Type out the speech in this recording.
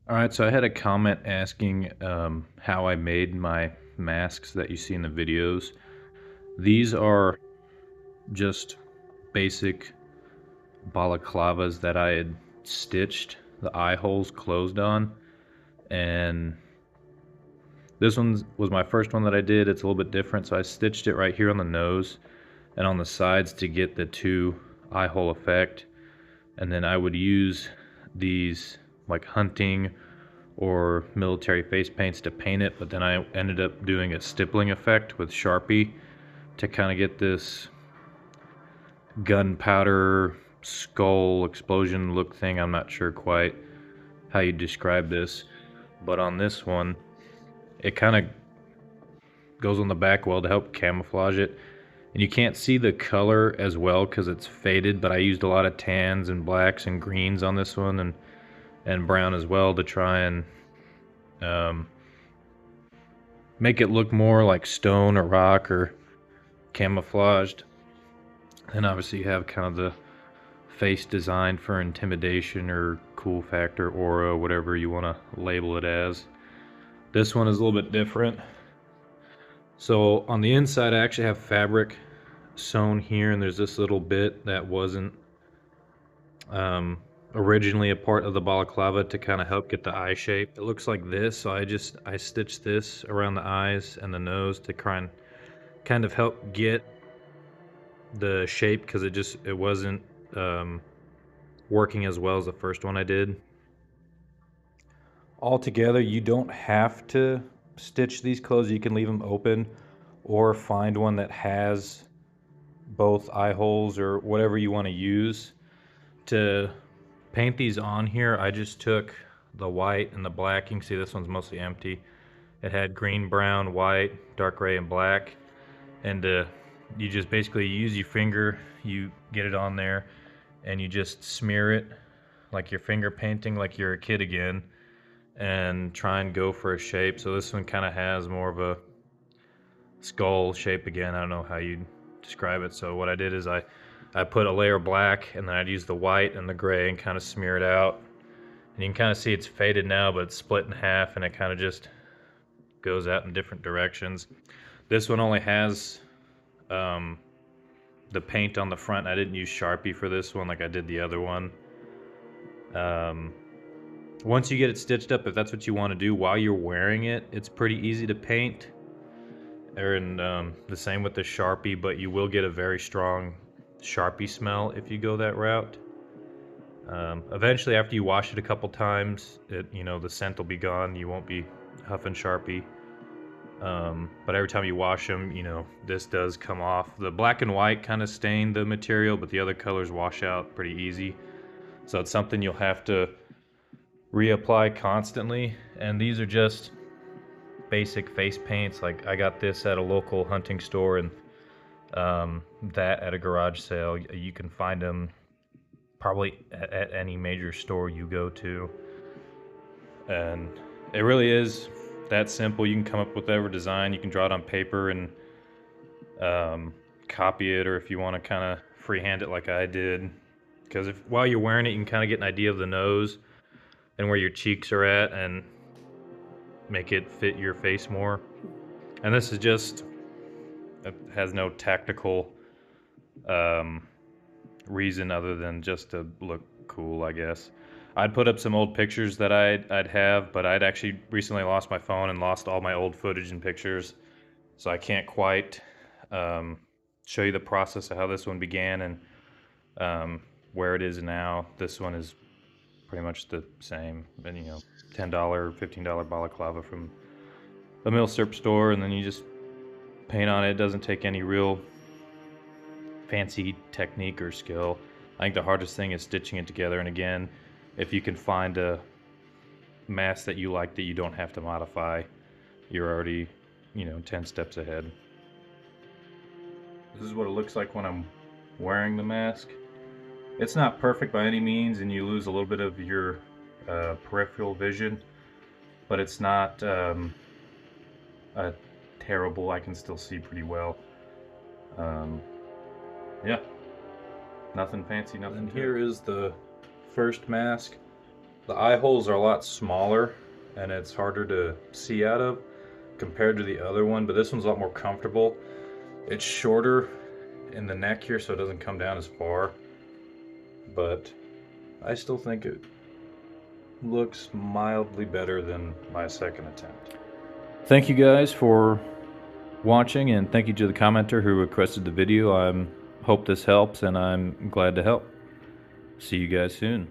All right, so I had a comment asking how I made my masks that you see in the videos. These are just basic balaclavas that I had stitched the eye holes closed on, and this one was my first one that I did. It's a little bit different, so I stitched it right here on the nose and on the sides to get the two eye hole effect, and then I would use these like hunting or military face paints to paint it, but then I ended up doing a stippling effect with Sharpie to kind of get this gunpowder skull explosion look thing. I'm not sure quite how you describe this, but on this one, it kind of goes on the back well to help camouflage it. And you can't see the color as well because it's faded, but I used a lot of tans and blacks and greens on this one, and brown as well to try and um, make it look more like stone or rock or camouflaged. And obviously you have kind of the face design for intimidation or cool factor, aura, whatever you want to label it as. This one is a little bit different. So on the inside I actually have fabric sewn here, and there's this little bit that wasn't originally a part of the balaclava to kind of help get the eye shape. It looks like this, so I stitched this around the eyes and the nose to try and kind of help get the shape, because it wasn't working as well as the first one I did. Altogether, you don't have to stitch these closed. You can leave them open or find one that has both eye holes or whatever you want to use. To paint these on here, I just took the white and the black. You can see this one's mostly empty. It had green, brown, white, dark gray, and black. And you just basically use your finger, you get it on there, and you just smear it like you're finger painting, like you're a kid again, and try and go for a shape. So this one kind of has more of a skull shape again. I don't know how you describe it. So what I did is I put a layer of black, and then I'd use the white and the gray and kind of smear it out. And you can kind of see it's faded now, but it's split in half, and it kind of just goes out in different directions. This one only has the paint on the front. I didn't use Sharpie for this one like I did the other one. Once you get it stitched up, if that's what you want to do while you're wearing it, it's pretty easy to paint. And the same with the Sharpie, but you will get a very strong Sharpie smell if you go that route. Eventually, after you wash it a couple times, the scent will be gone. You won't be huffing Sharpie. But every time you wash them, this does come off. The black and white kind of stain the material, but the other colors wash out pretty easy. So it's something you'll have to reapply constantly. And these are just basic face paints. Like I got this at a local hunting store, and that at a garage sale. You can find them probably at any major store you go to. And it really is that simple. You can come up with whatever design. You can draw it on paper and copy it, or if you want to kind of freehand it like I did. Because while you're wearing it, you can kind of get an idea of the nose and where your cheeks are at and make it fit your face more. And this is just, it has no tactical reason other than just to look cool, I guess. I'd put up some old pictures that I'd have, but I'd actually recently lost my phone and lost all my old footage and pictures, so I can't quite show you the process of how this one began and where it is now. This one is pretty much the same, and $10, $15 balaclava from a milsurp store, and then you just paint on it. It doesn't take any real fancy technique or skill. I think the hardest thing is stitching it together, and again, if you can find a mask that you like that you don't have to modify, you're already 10 steps ahead. This is what it looks like when I'm wearing the mask. It's not perfect by any means, and you lose a little bit of your peripheral vision, but it's not terrible. I can still see pretty well. Yeah, nothing fancy, nothing. And here is the first mask. The eye holes are a lot smaller and it's harder to see out of compared to the other one, but this one's a lot more comfortable. It's shorter in the neck here, so it doesn't come down as far, but I still think it looks mildly better than my second attempt. Thank you guys for watching, and thank you to the commenter who requested the video. I hope this helps, and I'm glad to help. See you guys soon.